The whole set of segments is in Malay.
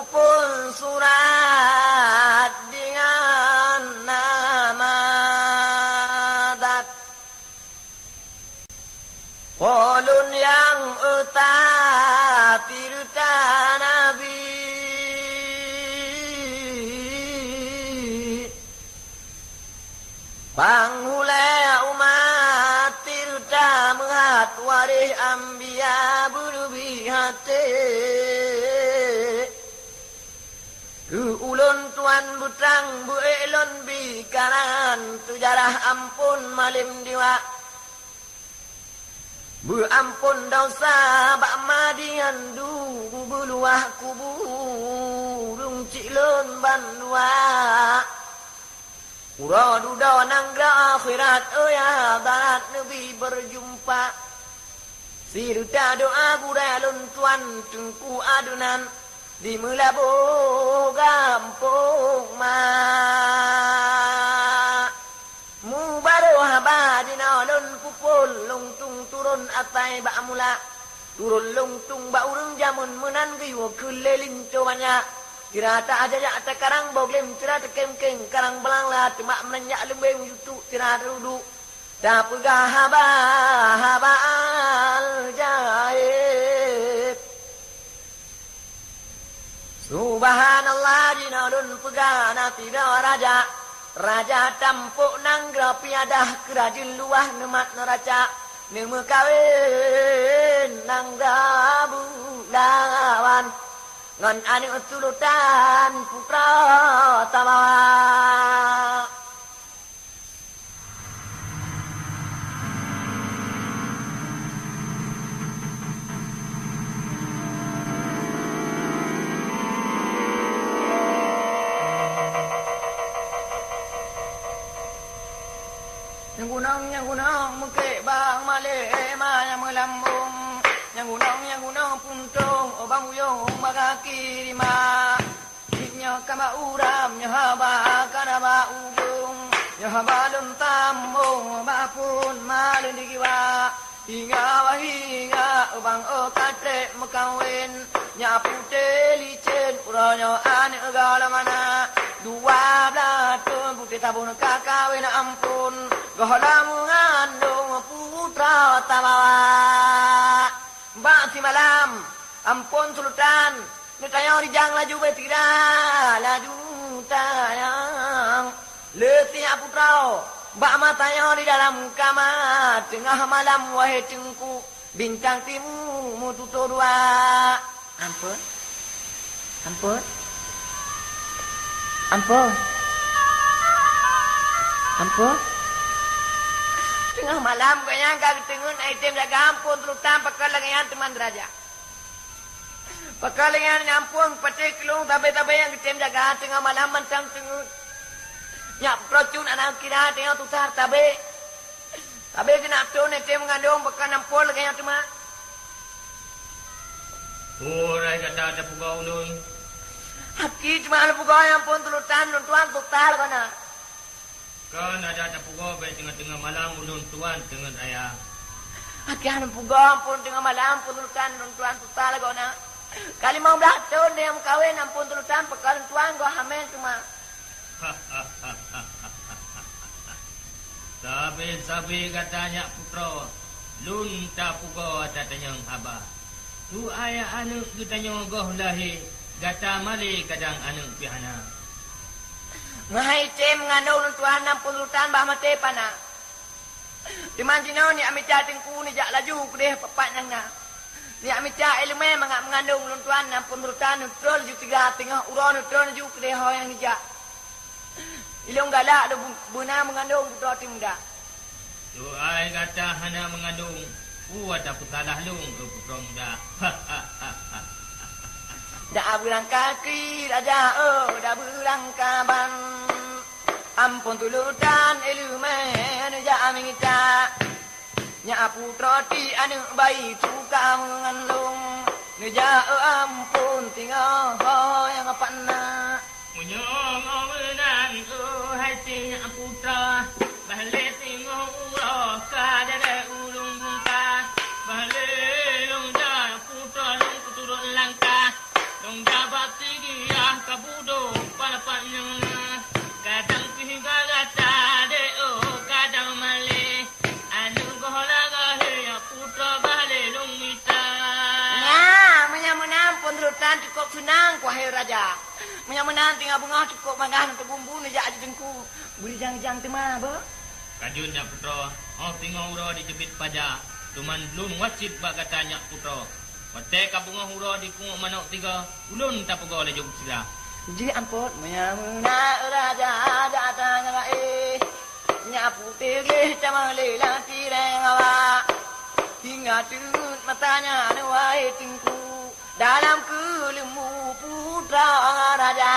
kupul surat dengan nama dat Polun yang tirta Nabi Panghule umat tirta menghat warih ambiya berubihate ulun tuan butrang bu elon bikaran tujarah ampun malim diwa bu ampun dosa bak madian du buluah kuburung cilun bandua ura duda nanggra akhirat ya barat nabi berjumpa sirta doa guralun tuan tungku adunan di melabu gampung ma mubaru haba di nalun kupul lungtung turun atai bak mula turun lungtung bak urung jamun menan giwa kelelin cobanya tira tak aja ya tak karang boglem tira tak keng karang belang lah cuma menanyak lembeng yutu tira duduk tak pegah haba al jaib Subhanallah dinalun pegana tidak raja tampuk nanggra piadah kerajin luah nemat neraca nemu kawin nanggra bulawan ngan ani utulutan putra tamawa Yang gunong muke bang male yang melambung yang gunong puntung obang uyong magaki lima nya kama uram nya haba kana ba ubung nya haba lum tambung ba pun malin dikiwa hingga wahinga obang okatre mekawin nya pute licin uranyo ane egala mana 12 tahun putih tabun kakawin ampun gohla mengandung putra tabawa mbak si malam ampun sultan nitayang rijang laju betira laju tayang letih putra mbak matayang di dalam kamar tengah malam wahai cengku bintang timu mututo dua ampun tengah malam kayaknya kagak tengun item jaga ampun terus tanpa kalangan teman raja pakalangan ampun patik long tabe-tabe yang item jaga tengah malam mentang tengun nyak procun anak kira tengah tutar tabe kena tuh item ngandung pakan ampun lagi yang teman rai kata ada pugau nun haki cuma ada pugau yang pun tulutan tuan tutar kana kan ada pugau baik tengah-tengah malam ulun tuan dengan ayah haki ada pugau pun tengah malam pun tulutan tuan tutar kana kali mau tahun dia kawin ampun tulutan pekalan tuan gua hamen cuma sabi katanya putra lun tak pugau ada tanyang abah tu ayah anu kita nyogoh lahir gata mali kadang anu pihana mahai cem ngandung tuan ampun tulutan bah mate pana diman jino ni amica tengku ni jak laju kedeh papat nangna ni amica elemen mengandung tuan ampun tulutan neutral ju tiga tengah uron neutral ju kedeh yang nijak ilung galak ada buna mengandung putra timda tu ai kata hana mengandung ada putalah lung ke putra muda dah bulang kaki raja dah bulang kaban ampun tulutan elemen ja amita nya putra ti anu bayi suka mengandung neja ampun tinggal yang apana munyong omenan hai ti putra balik tinggal uro kadare ulung bungka balik long ja putra long kuturun langkah long ja bakti dia kabudo palapanya kadang pihiga gata deo kadang male anu gola gahe putra bale lumita Ya, menyamunam pondrotan cukup senang wahai raja. Menyamunam tinggal bunga cukup magan untuk bumbu nejak aja dengku. Beri jang-jang tema apa? kajunnya putra tinggal uro dijepit pajak cuman belum wajib bagatanya putra Pate kabunga huro di kung manok tiga ulun tak pegol jog sila. Ji ampun menyamuna raja datang nyapu tege camale lanti rengawa hingga turut matanya nuai tingku dalam kelemu putra raja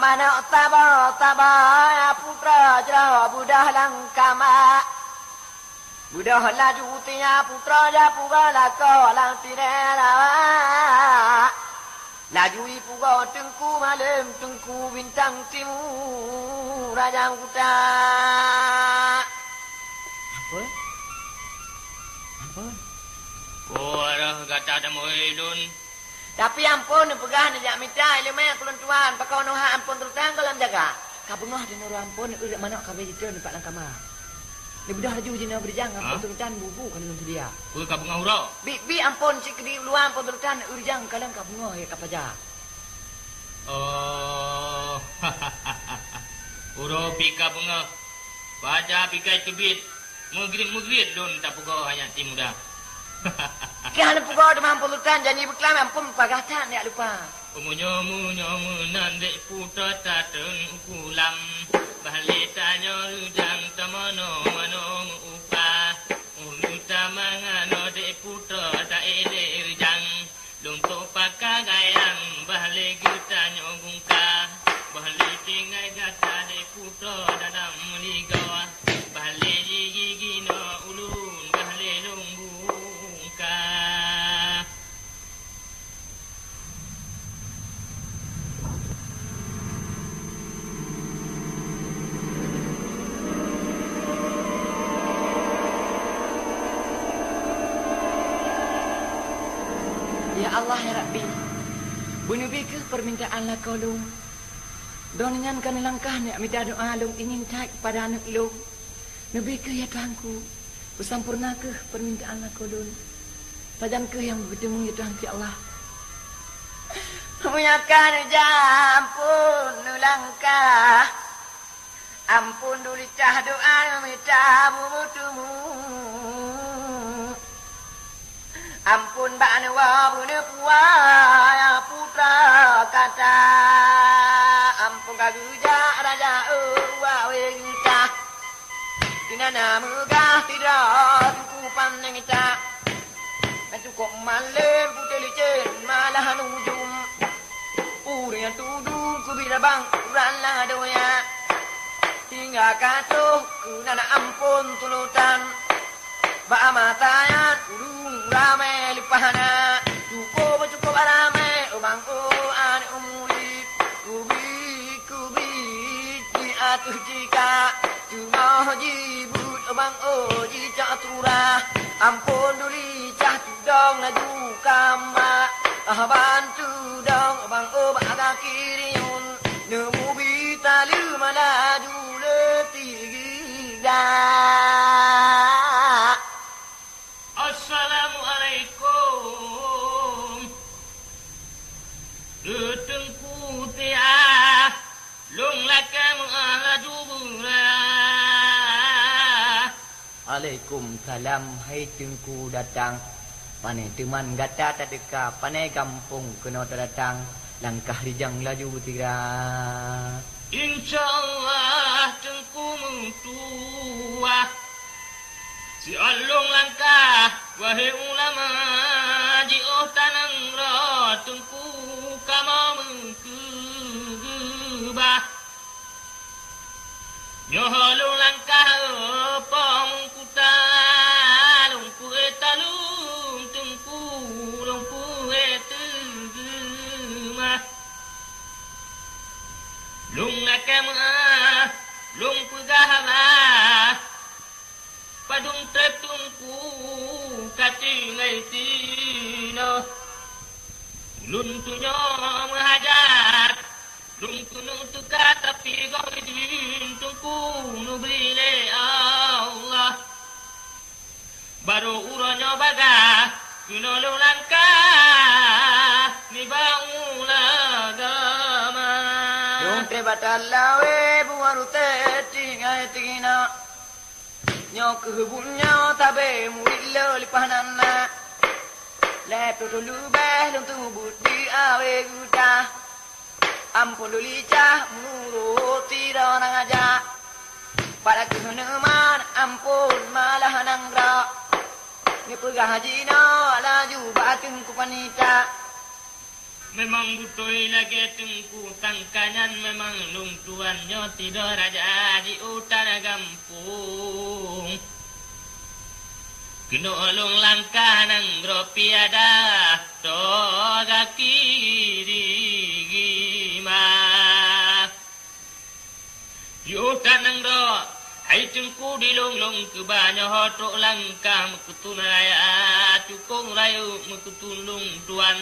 Mana tabah putra jera budah langkama budah laju tinya putra japu galaka lang tirera laju ipuga tengku malam tengku bintang timur raja kuta apa Korah gata damoilun tapi ampun pegahan jak mitai lemah kulon tuan pakau noha ampun terutang kalam jaga kabungah di nuru ampun udah mana kabe itu di pak langkama ni budah laju jina berjang ampun terutang bubu kan dalam dia kabungah huro bi ampun cik di luar ampun terutang urjang kalam kabungah ya kapaja oh huro pi kabungah baca pikai tubit mugrit don tak pugo hanya timuda Kaya pugo demam pulutan janji beklam ampun pagatan ya lupa. Munyo nande putra tateng ukulam bahalita nyolujang tamono manong upa uluta mangano de putra ta ede rjang lunto pakagayang bahale kita nyogungka bahale tingai gata de putra dalam ligawa bahale gigi no ulun bahale lunggu Ya Allah ya Rabbi bunuh bika permintaan lah kau lung doningan kan langkah nak minta doa lung ingin tak kepada anak lung Nabi ke ya Tuhanku bersampurna ke permintaan lah kau lung Padan ke yang bertemu ya Tuhan ke Allah menyakan ampun langkah ampun duli cah doa minta bumutumu ampun bakna bunuh puah putra kata ampun kaguja raja wawe kita tinana megah tidak kupan yang kita cukup malam putih licin malah nujum puri yang tudung kubira bang ranlah doya hingga katuh kunana ampun tulutan ba matanya tudung rame lipahana cukup rame ubang an umuli kubi di atuh jika cuma jibut ubang oji caturah ampun duli cah tudong laju kama bantu dong ubang obak kiriun nemu bitali malaju letiga Assalamualaikum Lutengku tiah lung lakam ala dubura Waalaikumsalam hai tengku datang pane teman gata tadeka pane kampung kena datang langkah rijang laju tira insyaallah tengku mutua si alung langkah wahai ulama ji oh tanang ro tengku kama mengkubah nyoholung langkah apa mengkuta lungku etalung tengku lungku etemah lung nakam lung pegah hama padung tretungku kati ngai tino ulun tunyo menghajat lung kunung tuka tapi gong idin tungku nubrile Allah baru uronyo baga kunolong langkah ni baula gama Yung batalawe buwarute tingai tingina Nyok kehubunnya tabe mulilo lipahanana Lepo tulubeh lung tubut di awe guta Ampun lulicah muruti orang aja Pada keheneman ampun malah nanggra Ni pegah haji no laju bateng ku panita memang butoi lagi tengku tangkanyan memang lung tuannya tidak raja di utara kampung kena olong langkah nang gropiada toga kiri gima di utara nang ro hai tengku di long ke banyak hotok langkah mekutun raya cukong rayu mekutun lung tuan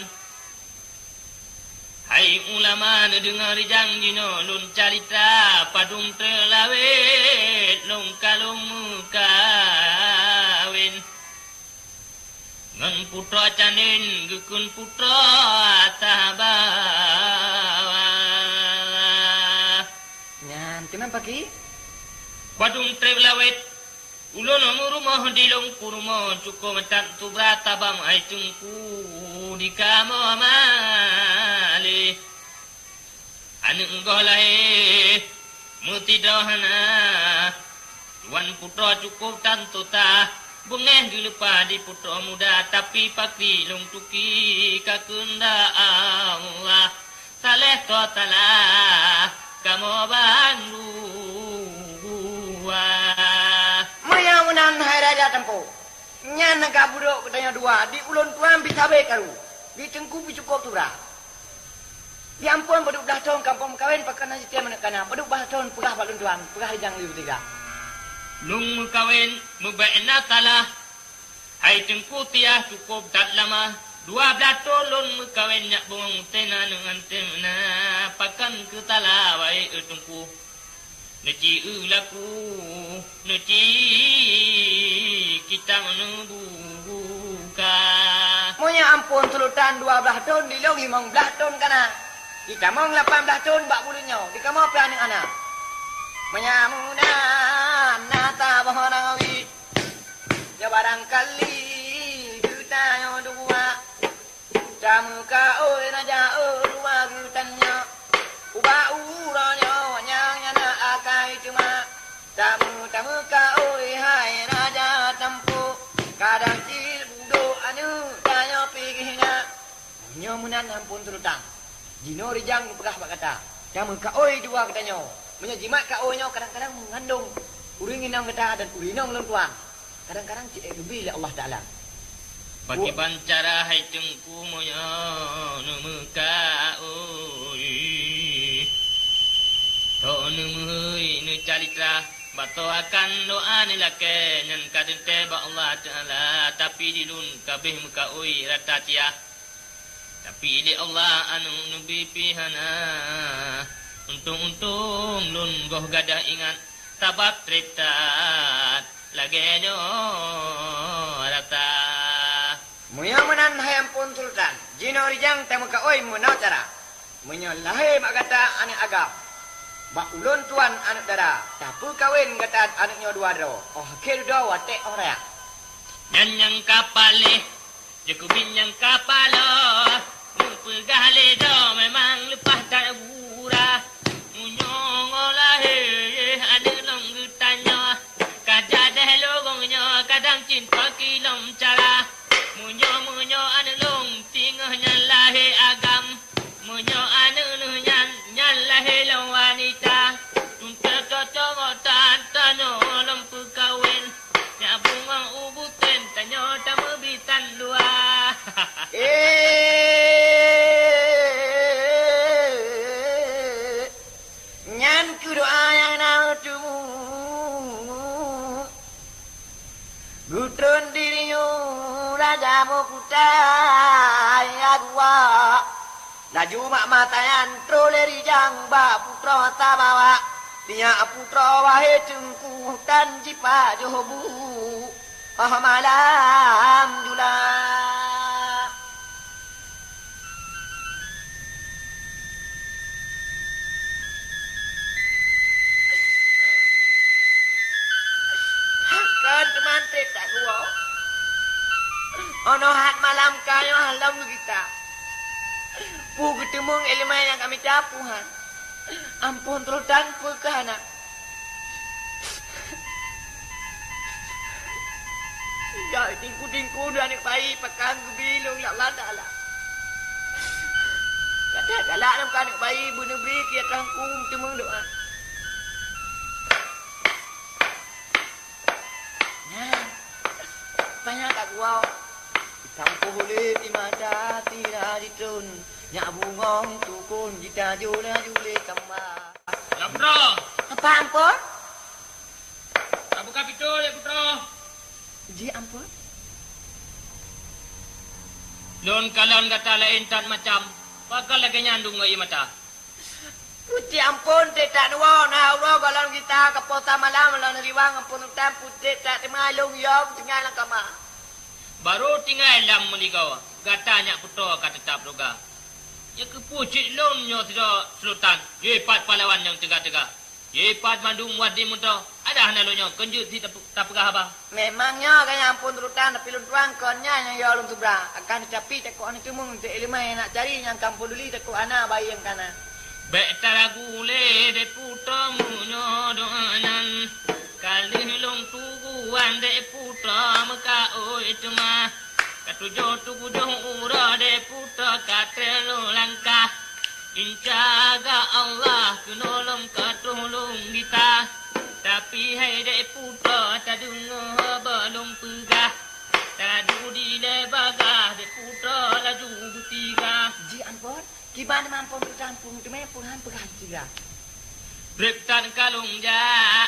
hai ulama dengar janggino lun carita padung telawet long kalung kawin ngan putra canin gekun putra tabawa Nyan, kenapa ki? padung telawet ulun rumah di long kurma cukup metan tu berata bam ai tungku di kamo mali anu golai muti dohana tuan putra cukup tantu ta bungeh dilupa di putra muda tapi pakri long tuki kakunda Allah saleh to talah kamo bandu Mudah-mudahan hai raja tempo. Nyan naga budok katanya dua di ulun tuan bisa baik karu. Di tengku cukup tura. Di ampun beduk dah tahun kampung kawin pakai nasi tiap menekana. Beduk dah tahun pegah balun tuan, pegah hijang liu tiga. Lung kawin mubaina talah. Hai tengku tiah cukup tak lama. 12 tahun kawin nyak bung tena dengan tena pakan ke talah wai tengku. Neci ulaku, neci kita menubuka. Monya ampun sulutan 12 tahun di long 15 tahun kana. Di kamong 18 tahun bak bulunya. Di kamong apa anak-anak? Menyamuna nata bahana ngawi. Ya barangkali kita yang dua. Jamu ka oi raja dua gutannya. Ubah uranya nyang akai cuma tamu ka oi hai raja tempu kadang cil budo anu tanya pigihna nyomunan ampun terutang jino rijang pegah bak kata tamu ka oi dua katanya menyajimat ka oi nyo kadang-kadang mengandung uringin nang kata dan urinong lentuan kadang-kadang cik gebi Allah Taala bagi pancara hai tengku moyo numuka oi to numui nu calitra bato akan doa ni lake nyan kadente ba Allah Taala tapi di lun kabeh muka oi rata tia tapi di Allah anu nubi pihana untung lun goh gadah ingat tabat tritat lagenyo rata muyamunan hayam pun sultan jino rijang temu ka oi munau cara menyalahi mak kata ane agam bak ulun tuan anak dara tapu kawin kata anaknya dua do oh kir do wate ora nyang kapale jekubin yang kapalo pegah le do memang lepas tak bura munyong olahe ada long gutanya kajadah logongnya kadang cinta kilom cara munyo anu long tingahnya lahe agam munyo anu nyan lahe long wanita untuk cocok tantanyo lempu kawin nya bunga ubuten tanyo tamu bitan dua nyan ku doa yang nau tumu Gutun diriyu raja mukutai agwa laju mak matayan troleri jang ba putra tabawa dia putra wahe cengku dan jipa johobu malam jula kan teman tak gua ono hat malam kayo halam kita pu ketemu elemen yang kami capuhan ampun terudan pekana ya tingku dan bayi pekan bilung lak lada lah kata galak nam kan bayi bunuh beri kia kangkung temung doa banyak tak gua Tampuh le di mata tira di tun nyak bungong tukun jita jula jule kamba. Lapro. Apa ampun? Buka pintu ya putra. Ji ampun. Lon kalon kata lain tak macam. Pakal lagi nyandung ngai mata. Putih ampun tak dua na Allah galon kita kapota malam lawan riwang ampun utam putih tak temalung yom tinggal lang kama. Baru tinggal dalam menikau. Katanya putra kata tetap juga. Ya kepucik lomnya tidak sultan. Yepat pahlawan yang tegak-tegak. Yepat mandung wadi muda. Ada hanalunya kenjut di tak pegah apa. Memangnya kaya ampun rutan tapi luntuang konnya yang yolong tubra. Akan tapi takut anak tumung untuk ilmu yang nak cari yang kampung duli takut anak bayi yang kanan. Baik taragule de putra munyo doanan. Kali long tuguan de putra maka oi cuma katujo tugujo ura de putra katelo langkah injaga Allah kunolong katulung kita tapi hai de putra tadungo belum pegah tadu di le bagah de putra laju tiga ji ampun gimana mampun tercampung cuma punan pegah tiga Briptan kalung ja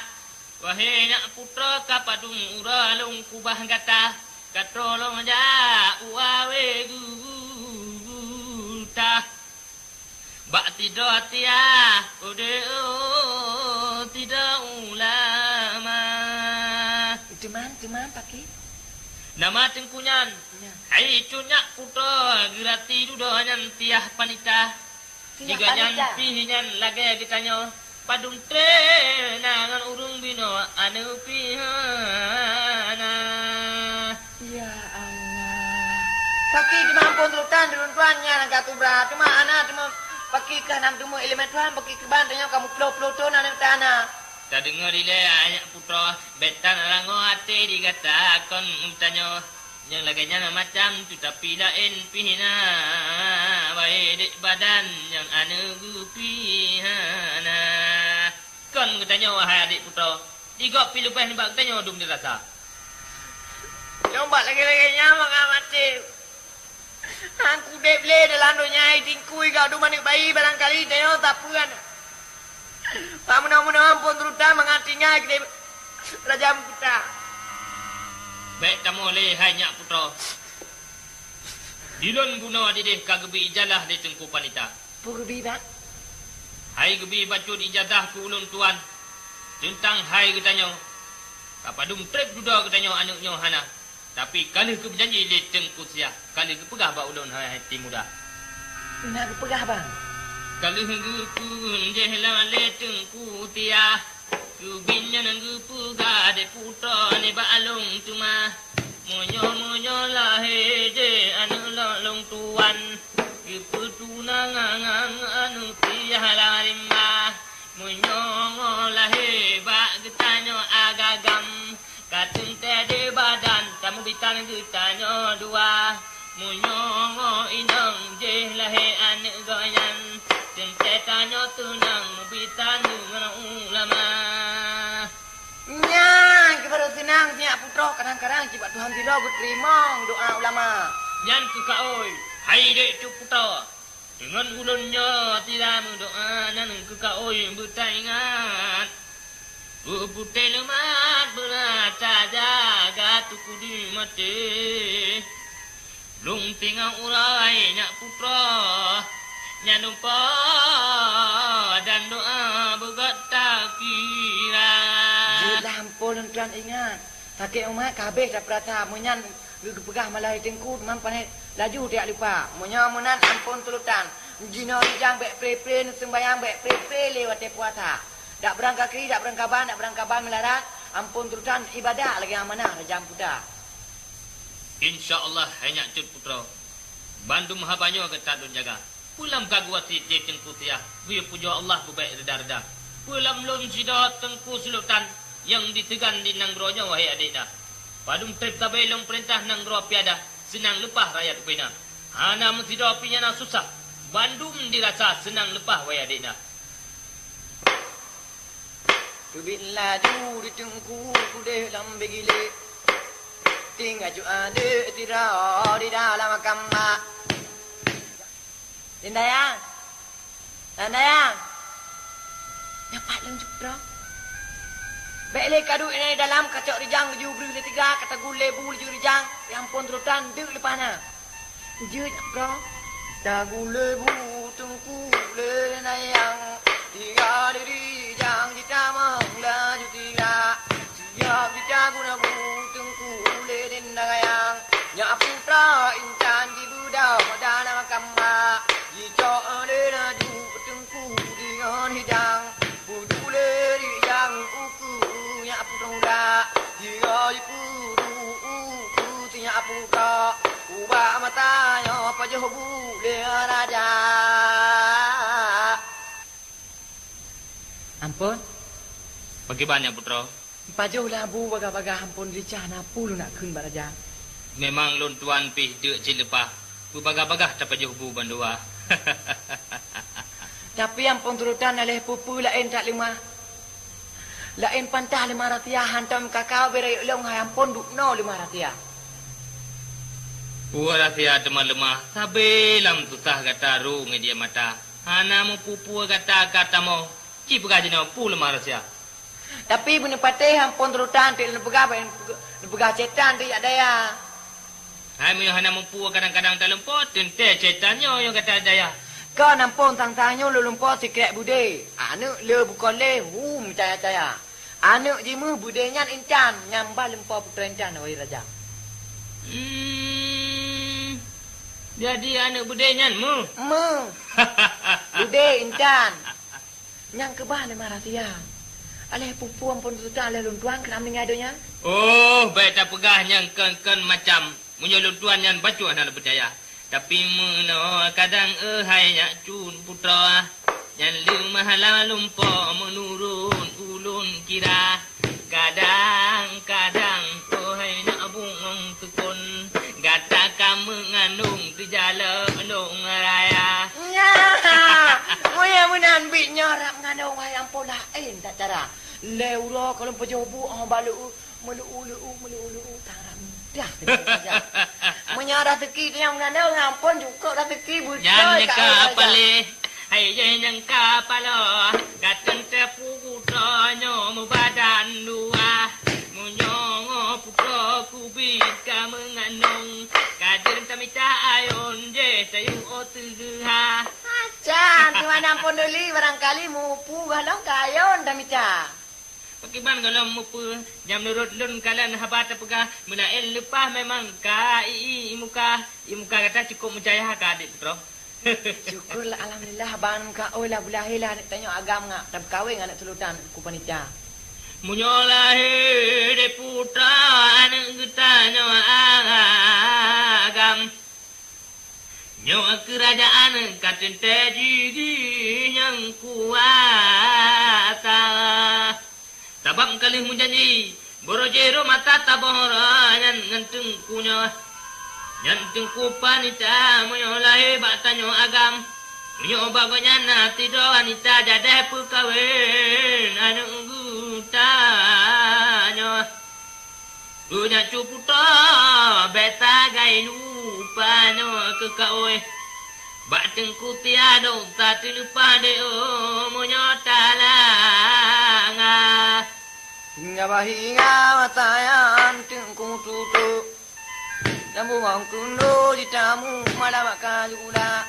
wahai nak putra kapadung uralung kubah gata katolong ja uawe guta bak tidak tia ode tidak ulama cuman pakai nama tengkunyan hai cunyak putra gerati dudohanyan tiah panita jika nyan pihinyan lagi ditanya padung nangan urung bino anu pihana. Ya Allah. Pakai di mampun terutan di runtuannya nak tu berat. Cuma anak cuma pakai ke enam temu elemen Tuhan pakai ke bantanya kamu pulau tu nanti tanah. Tak dengar dile anak putra betan rango hati digata kon tanya yang laganya macam tu tapi lain pihina baik dek badan yang anu pihana. Kon katanya wahai adik putra. Tiga pilu peh ni bak tanya dum dia rasa. Coba lagi-lagi nyamak mati. Aku deble dalam dunia tingkui kau du manik bayi barangkali tanya tak puan. Pak mudah-mudahan pun terutam mengatinya ke Raja Mukuta. Baik tamu le hanya putra. Dilon guna adideh kagebi ijalah di tengku panita. Purbi pak. Hai gebi bacut ijazah ku ulun tuan. Tentang hai katanya. Kapadum trip duda katanya anaknya hana. Tapi kali ke berjanji di tengku sia. Kali ke pegah ba ulun hai hati muda. Nak pegah bang. Kali ku jehla le tengku tia. Ku binyan ku pegah de putra ni ba alung cuma. Monyo lahe je anu long tuan. Keputunangan anu tiada lima Munyong lahe bak getanyo agagam Katun tede badan tamu bitan getanyo dua Munyong inong je lahe anu goyan Tente tanyo tunang bitan ulama Nyang kepada senang siap putra kadang-kadang cipat Tuhan tidak berterima doa ulama Yan kukaoi hai dek tu putra dengan ulunnya tidak mendoa dan kukaoi bertaingat Bubutai lemat berata jaga tuku di mati. Lung tinggal urai nyak putra, nyak lupa dan doa begat tak kira. Jelah ampun tuan ingat. Kakek umat kabeh dah perata munyan gepegah malai tengku mampan laju dia lupa. Munya munan ampun tulutan. Jino rijang bek pre-pre sembayang bek pre-pre lewat puasa. Dak berangkat kiri, dak berangkat ban melarat. Ampun tulutan ibadah lagi amanah jam puda. InsyaAllah hanya cut putra. Bandu mahabanyo ketadun jaga. Pulam kaguati je tengku tiah. Biar puja Allah berbaik reda-reda. Pulam lun sidot tengku sulutan. Yang ditegan di nanggro-nya wahai adik dah. Padum trip tabelong perintah nanggro piada. Senang lepah rakyat upina. Hana mesti dopinya nak susah. Bandung dirasa senang lepah wahai adik dah. Bila ju di tengku kudeh lambe gile. Tinggal ju ada tirau di dalam kamar. Dendayang. Dapat lanjut bro. Baiklah kadu ini dalam kacau rijang ju beri le tiga kata gule bul ju rijang yang pun terutan dek lepana. Je bro. Da gule bu tengku le nayang tiga diri jang kita mangla ju tiga. Siap dicaguna bu tengku le dendayang. Nya putra intan di budak dana kamma. Ji cok le na ju tengku dengan hidang. Budule rijang uku putra dia ibu tinya putra ubah matanya apa je boleh raja. Ampun Bagi banyak putra. pajuh lah bu baga-baga ampun licah napu lu nak kun baraja. Memang lun tuan pih dek cilepah. Bagah-bagah tak pajuh bu bandua. Tapi ampun turutan oleh pupu lain tak lima. Lain pantah 500 hantam kakao berai long hai ampun dukno 500. Rasia teman lemah. Sabe lam susah kata ru nge dia mata. Hana mu pupu kata mo. Ci pegaji no pu lemah rasia. Tapi punya patih ampun turutan tik lepegah cetan tik ada ya. Hai mu hana mu pu kadang-kadang tak lempot tente cetanyo yang kata daya. Kau nampun tang-tangnya lu lumpur si krek bude. Anak le bukan le caya-caya. Anak jimu budenya incan nyambal lumpur putra incan wahai raja. Jadi anak budenya mu. Bude incan. Nyang kebah le maratia. Aleh pupu ampun tuta aleh luntuan kenam ni ngadonya. Oh, baik tak pegah yang ken macam munyolun tuan yang bacu anak percaya. Tapi meno kadang hai nyak cun putra yang mahala lumpo menurun ulun kira kadang-kadang hai nak bungong tekun gata kamu ngandung di jala endong raya. Nya. Moya menan bit nyorap ngandung hai ampun lain tak cara. Leuro kalau pejobu balu melu taram dah. Menyarah teki yang ngandung ampun juga rezeki budak. Yang ka pale hai yang ka palo katan te putra nyo badan dua munyong putra kubit ka mengandung kadir tamita ayon je sayu otuha. Acan tuan ampun duli barangkali mupu galong kayon tamita. Bagaimana kalau mupu jam nurut lun kalian habat pegah menail lepah memang ka imuka kata cukup mencaya ka adik putra. Syukurlah alhamdulillah ban ka olah bulahilah nak tanya agam ngak tak kawin anak tulutan ku panitia. Munyolah de putra anak kita nyawa agam. Nyawa kerajaan katen teji yang kuasa. Tabam kali munjanji borojero mata tabora nganteng kunya nyanteng kupanita moyo lahe batanyo agam moyo bagonya na tido anita jade pukawin anu gutanyo dunya cuputo beta gai lupa nyo kekaoy bateng kutiado tati lupa de o moyo talanga. hingga bahinga matayan tengkung tutu namu mangkundo ditamu malah makalula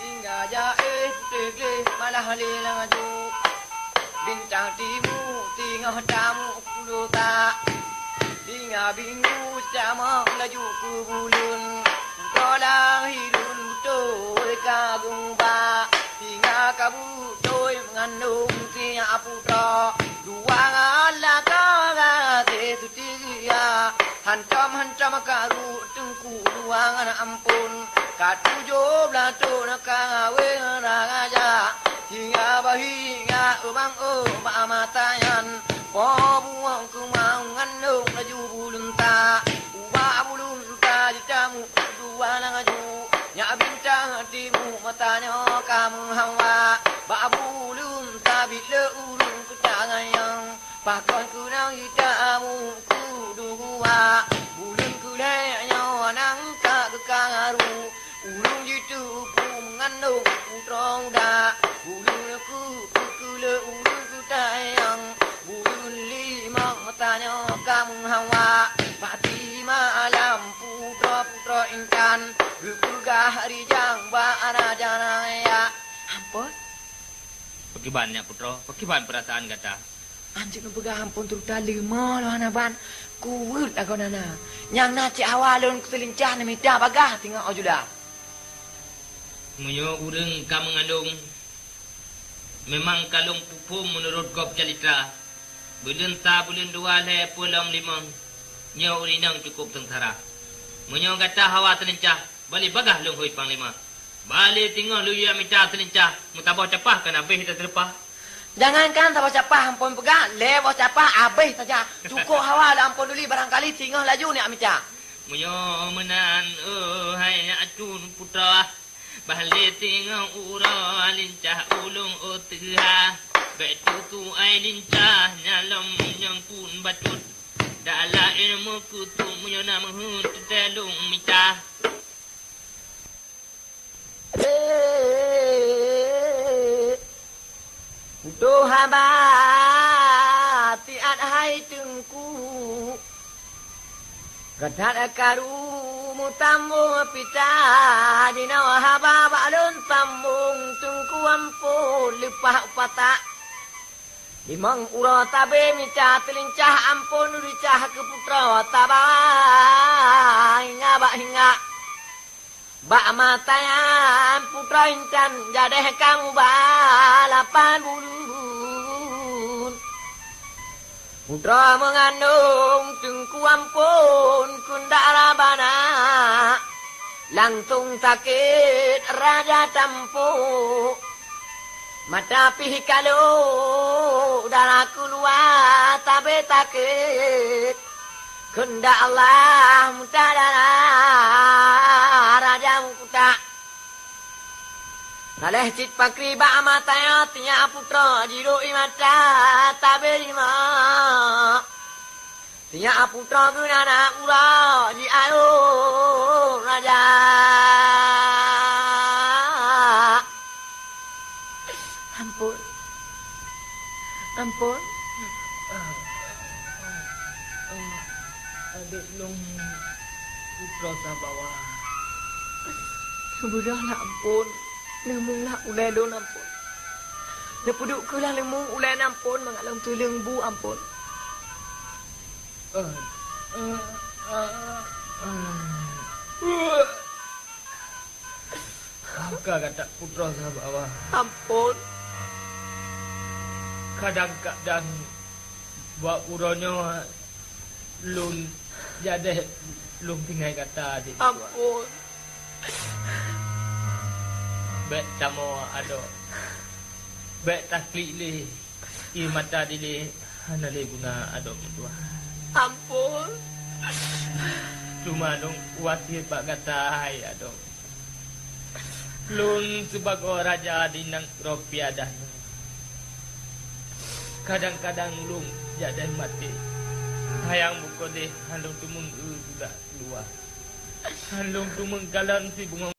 hingga jae tege malah lelang aju bintang timu tinggal tamu kulota hingga bingu sama laju kubulun kolang hidun toy kagung ba hingga kabu toy mengandung tiap putra dua ngala kaga tetu tiga hancam karu tengku duangan ampun katujuh belatu nakawe raja hingga bahinga ubang matayan buang kumau ngandung laju bulunta ubah bulunta ditamu dua langaju nya bintang timu matanya kamu hawa babulunta bila ulung kutangayang pakon kunang hitamu kuduwa bulun kulenya nang ka kekangaru ulung jitu mengandung putra muda bulun kule ulung kutayang bulun limang matanya kamu hawa Fatima alam putra intan gugah harijang ba'ana janaya ampun Pakibannya putra, pakiban perasaan kata. anjing pegah ampun turta lima lo anaban kuwut agonana nyang naci awalun keselincah namita bagah tinggal ojuda Munyo urang ka mengandung memang kalung pupum menurut kop calitra bulan ta bulan dua le pulang limang nyo urinang cukup tentara munyo kata hawa telincah balik bagah long hoi panglima balik tinggal lu ya mita telincah mutabah capah kana beh kita terpah jangankan tabah capah ampun pegah lewat capah abeh saja cukup hawa la ampun duli barangkali tinggal laju ni amita munyo menan hai acun putra balik tinggal ura lincah ulung otha betu tu ai lincah nyalom yang pun batut dala ilmu kutu munyo na mahun telung mita Tuhan tiat hai tengku Gadat karu mutamu pita Dina wahaba balun tambung tengku ampun lepah upata Limang ura tabe mica telincah ampun uricah ke putra tabah hingga Bak matayan putra incan jadeh kamu balapan bulun Putra mengandung tengku ampun kundara bana Langsung sakit raja tampu Mata pih kalau darah keluar tabe takit Kunda Allah mutadana raja mukuta Naleh cit pakri ba mataya tinya putra jiru imata tabelima Tinya putra gunana ura ji ayo raja Ampun adik long putra sabawa Subhanallah ampun lemung lah ulai don ampun lepuduk ke lah lemung ulai ampun mengalung tulung bu ampun kata putra sabawa ampun kadang-kadang buat uronyo lun jadi lun tinggal kata adik ampun bet tamo ado bet takli li i mata dili hanale bunga ado tua ampun cuma dong wasir pak kata hai ado lun sebagai raja di nang rupiah dah kadang-kadang lung jadi mati hayang buko deh handung tumung udah keluar handung tumung kalan si bunga